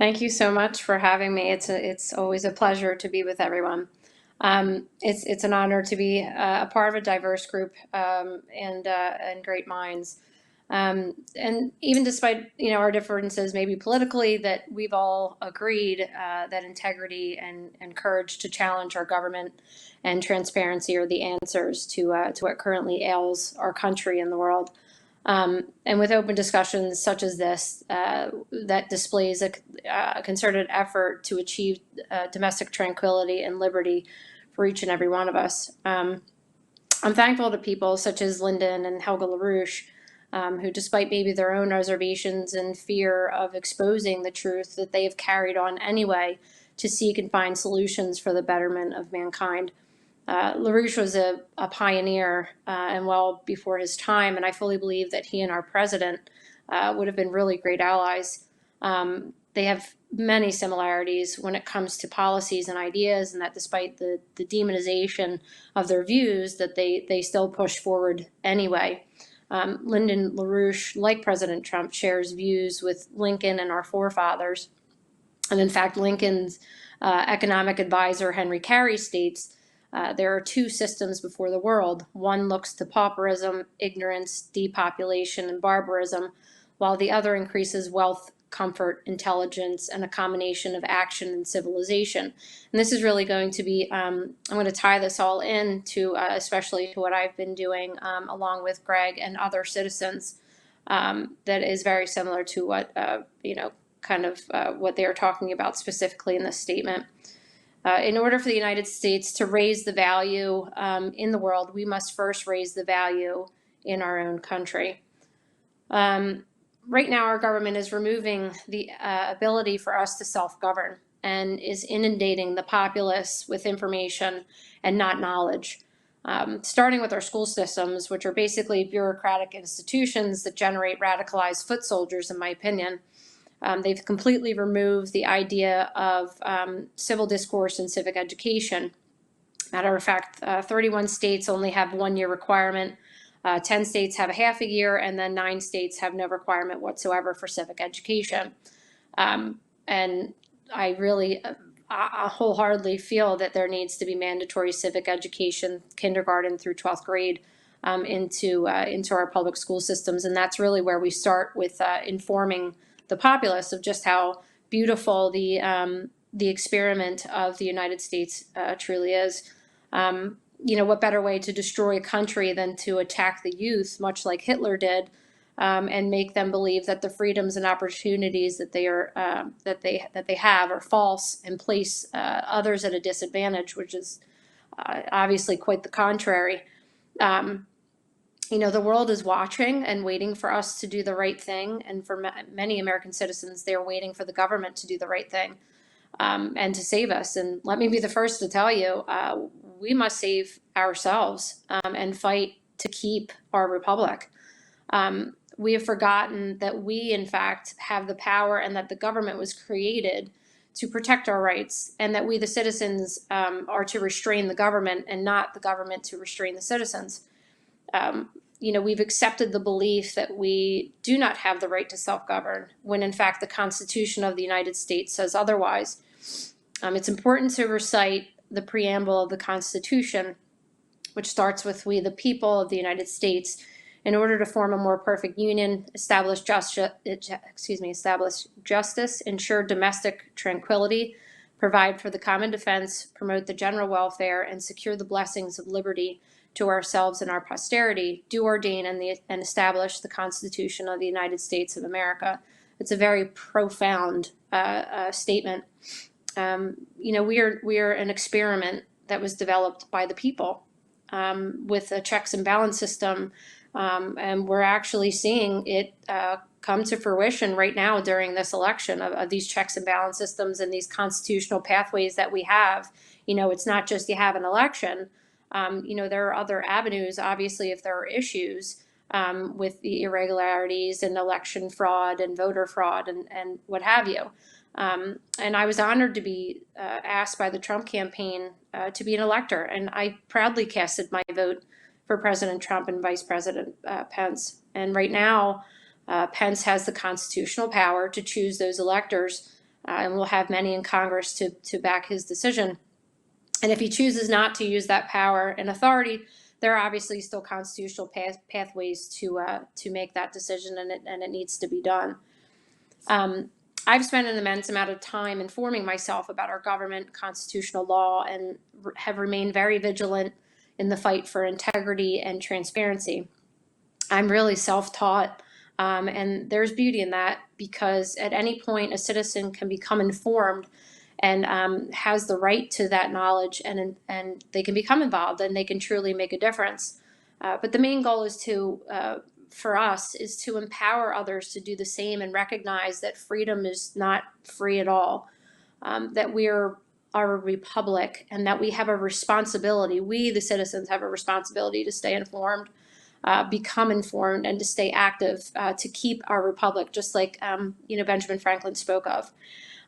Thank you so much for having me. It's always a pleasure to be with everyone. It's an honor to be a part of a diverse group and great minds. And even despite our differences, maybe politically, that we've all agreed that integrity and courage to challenge our government and transparency are the answers to what currently ails our country and the world. And with open discussions such as this, that displays a concerted effort to achieve domestic tranquility and liberty for each and every one of us. I'm thankful to people such as Lyndon and Helga LaRouche, who, despite maybe their own reservations and fear of exposing the truth, that they have carried on anyway to seek and find solutions for the betterment of mankind. LaRouche was a pioneer and well before his time, and I fully believe that he and our president would have been really great allies. They have many similarities when it comes to policies and ideas, and that despite the demonization of their views, that they still push forward anyway. Lyndon LaRouche, like President Trump, shares views with Lincoln and our forefathers. And in fact, Lincoln's economic advisor, Henry Carey, states, there are two systems before the world. One looks to pauperism, ignorance, depopulation, and barbarism, while the other increases wealth, comfort, intelligence, and a combination of action and civilization. And this is really going to be, I'm going to tie this all in to, especially to what I've been doing along with Greg and other citizens, that is very similar to what, what they are talking about specifically in this statement. In order for the United States to raise the value in the world, we must first raise the value in our own country. Right now, our government is removing the ability for us to self-govern and is inundating the populace with information and not knowledge. Starting with our school systems, which are basically bureaucratic institutions that generate radicalized foot soldiers, in my opinion. They've completely removed the idea of civil discourse and civic education. Matter of fact, 31 states only have 1 year requirement, 10 states have a half a year, and then 9 states have no requirement whatsoever for civic education. And I really wholeheartedly feel that there needs to be mandatory civic education, kindergarten through 12th grade, into our public school systems. And that's really where we start with informing the populace of just how beautiful the experiment of the United States truly is. What better way to destroy a country than to attack the youth, much like Hitler did, and make them believe that the freedoms and opportunities that they have are false, and place others at a disadvantage, which is obviously quite the contrary. The world is watching and waiting for us to do the right thing. And for many American citizens, they're waiting for the government to do the right thing and to save us. And let me be the first to tell you, we must save ourselves and fight to keep our republic. We have forgotten that we, in fact, have the power and that the government was created to protect our rights, and that we, the citizens, are to restrain the government and not the government to restrain the citizens. We've accepted the belief that we do not have the right to self-govern, when in fact the Constitution of the United States says otherwise. It's important to recite the preamble of the Constitution, which starts with "We, the people of the United States, in order to form a more perfect union, establish justice, ensure domestic tranquility, provide for the common defense, promote the general welfare, and secure the blessings of liberty to ourselves and our posterity, do ordain and establish the Constitution of the United States of America." It's a very profound statement. We are an experiment that was developed by the people with a checks and balance system, and we're actually seeing it come to fruition right now during this election of these checks and balance systems and these constitutional pathways that we have. It's not just you have an election. There are other avenues, obviously, if there are issues with the irregularities and election fraud and voter fraud and what have you. And I was honored to be asked by the Trump campaign to be an elector, and I proudly casted my vote for President Trump and Vice President Pence. And right now, Pence has the constitutional power to choose those electors and we'll have many in Congress to back his decision. And if he chooses not to use that power and authority, there are obviously still constitutional pathways to make that decision, and it needs to be done. I've spent an immense amount of time informing myself about our government, constitutional law, and have remained very vigilant in the fight for integrity and transparency. I'm really self-taught, and there's beauty in that, because at any point a citizen can become informed and has the right to that knowledge, and they can become involved and they can truly make a difference. But the main goal is for us, is to empower others to do the same and recognize that freedom is not free at all, that we are a republic, and that we have a responsibility. We, the citizens, have a responsibility to stay informed, become informed, and to stay active, to keep our republic, just like Benjamin Franklin spoke of.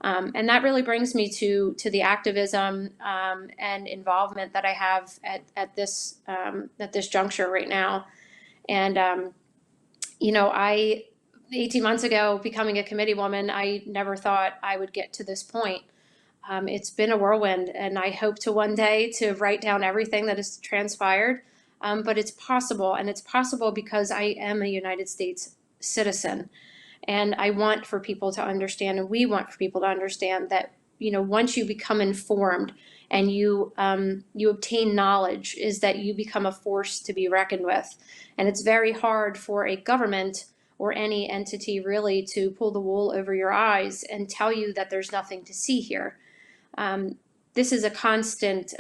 And that really brings me to the activism and involvement that I have at this juncture right now. And I 18 months ago, becoming a committee woman, I never thought I would get to this point. It's been a whirlwind, and I hope to one day to write down everything that has transpired. But it's possible, and it's possible because I am a United States citizen. And I want for people to understand, and we want for people to understand, that once you become informed and you obtain knowledge, is that you become a force to be reckoned with. And it's very hard for a government or any entity really to pull the wool over your eyes and tell you that there's nothing to see here. This is a constant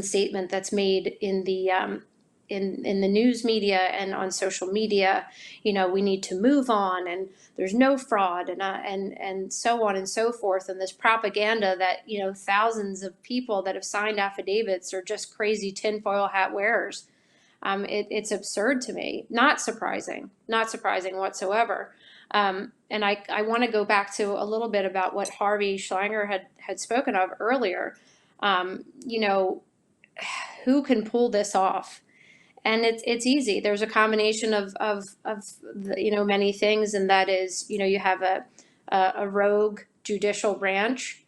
statement that's made in the news media and on social media. We need to move on, and there's no fraud, and so on and so forth. And this propaganda that thousands of people that have signed affidavits are just crazy tinfoil hat wearers. It's absurd to me. Not surprising whatsoever. And I want to go back to a little bit about what Harvey Schlanger had spoken of earlier. Who can pull this off? And it's easy. There's a combination of many things, and that is, you have a rogue judicial branch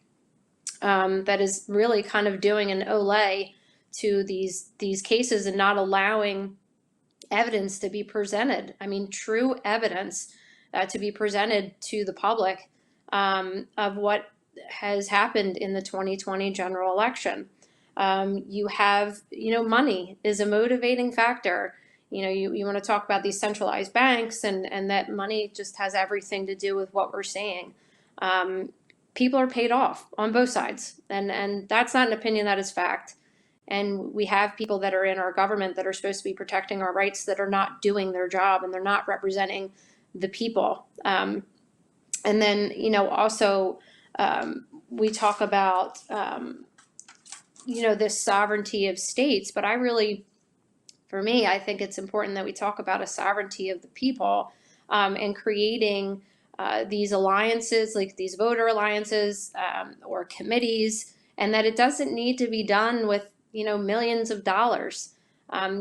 that is really kind of doing an olay to these cases and not allowing evidence to be presented. I mean, true evidence to be presented to the public of what has happened in the 2020 general election. You have, money is a motivating factor. You want to talk about these centralized banks, and that money just has everything to do with what we're seeing. People are paid off on both sides, and that's not an opinion, that is fact. And we have people that are in our government that are supposed to be protecting our rights that are not doing their job, and they're not representing the people. And then, also we talk about, this sovereignty of states, but for me, I think it's important that we talk about a sovereignty of the people, and creating these alliances, like these voter alliances, or committees, and that it doesn't need to be done with millions of dollars.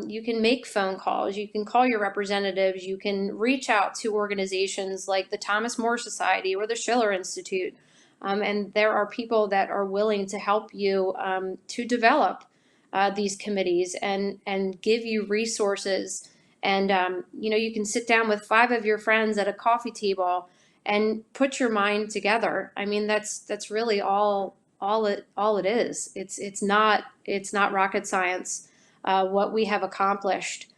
You can make phone calls, you can call your representatives, you can reach out to organizations like the Thomas More Society or the Schiller Institute. And there are people that are willing to help you to develop these committees and give you resources. And you can sit down with 5 of your friends at a coffee table and put your mind together. I mean, that's really all it is. It's not rocket science what we have accomplished.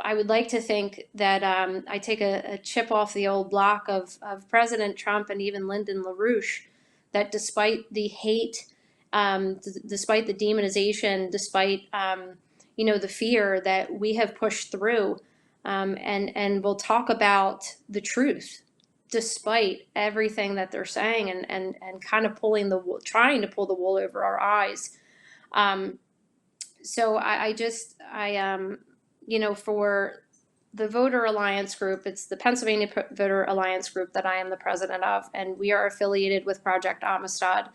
I would like to think that I take a chip off the old block of President Trump and even Lyndon LaRouche, that despite the hate, despite the demonization, despite the fear, that we have pushed through, and we'll talk about the truth, despite everything that they're saying, and kind of trying to pull the wool over our eyes. So for the Voter Alliance Group, it's the Pennsylvania Voter Alliance Group that I am the president of, and we are affiliated with Project Amistad.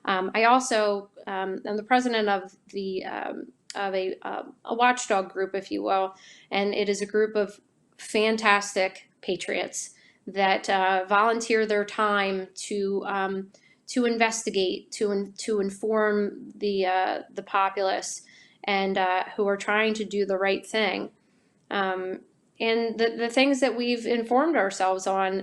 I also am the president of a watchdog group, if you will, and it is a group of fantastic patriots that volunteer their time to investigate, to inform the populace, and who are trying to do the right thing. Um, and the things that we've informed ourselves on,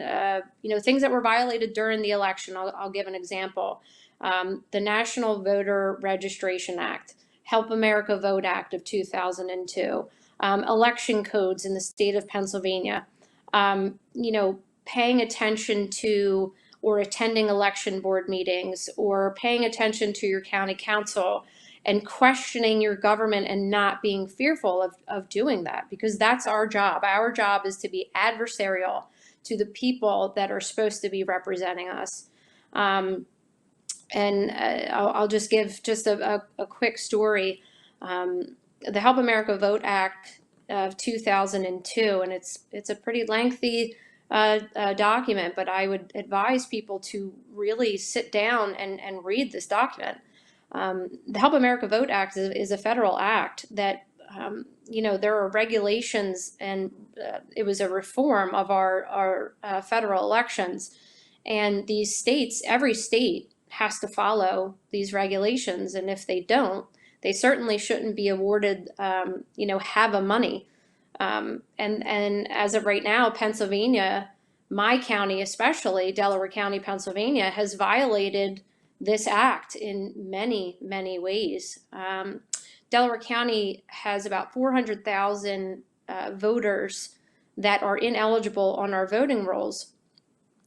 things that were violated during the election. I'll give an example. The National Voter Registration Act, Help America Vote Act of 2002, election codes in the state of Pennsylvania, paying attention to or attending election board meetings, or paying attention to your county council and questioning your government and not being fearful of doing that, because that's our job. Our job is to be adversarial to the people that are supposed to be representing us. And I'll just give just a quick story. The Help America Vote Act of 2002, and it's a pretty lengthy document, but I would advise people to really sit down and read this document. The Help America Vote Act is a federal act that, there are regulations, and it was a reform of our federal elections. And these states, every state has to follow these regulations. And if they don't, they certainly shouldn't be awarded, HAVA money. And as of right now, Pennsylvania, my county especially, Delaware County, Pennsylvania, has violated this act in many, many ways. Delaware County has about 400,000 voters that are ineligible on our voting rolls,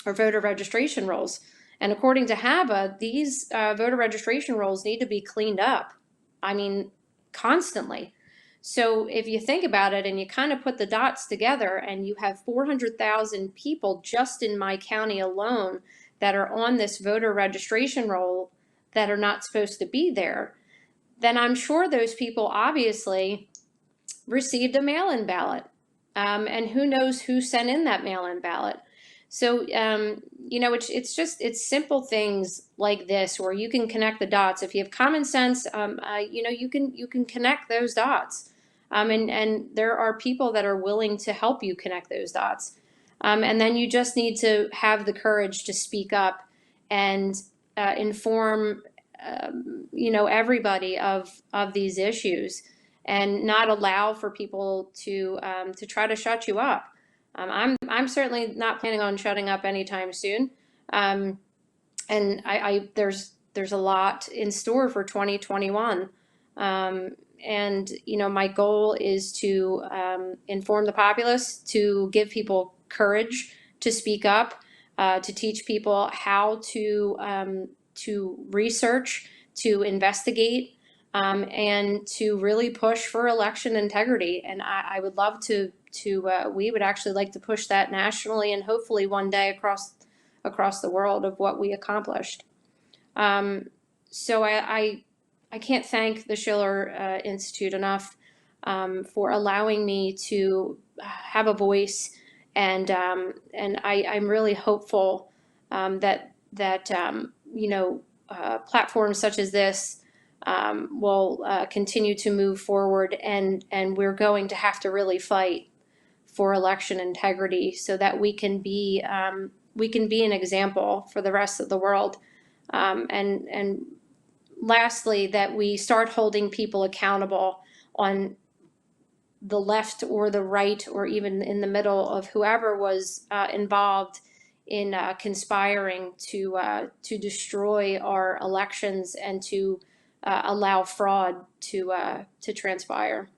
or voter registration rolls. And according to HAVA, these voter registration rolls need to be cleaned up. I mean, constantly. So if you think about it and you kind of put the dots together, and you have 400,000 people just in my county alone that are on this voter registration roll that are not supposed to be there, then I'm sure those people obviously received a mail-in ballot. And who knows who sent in that mail-in ballot. So, it's simple things like this where you can connect the dots. If you have common sense, you can connect those dots. And there are people that are willing to help you connect those dots. And then you just need to have the courage to speak up and inform, everybody of these issues, and not allow for people to try to shut you up. I'm certainly not planning on shutting up anytime soon. And there's a lot in store for 2021. And my goal is to inform the populace, to give people courage to speak up, to teach people how to research, to investigate, and to really push for election integrity. And I would love we would actually like to push that nationally, and hopefully one day across the world, of what we accomplished. So I can't thank the Schiller Institute enough for allowing me to have a voice, and I'm really hopeful that platforms such as this will continue to move forward, and we're going to have to really fight for election integrity so that we can be an example for the rest of the world. And lastly, that we start holding people accountable on the left or the right, or even in the middle, of whoever was involved in conspiring to destroy our elections and to allow fraud to transpire.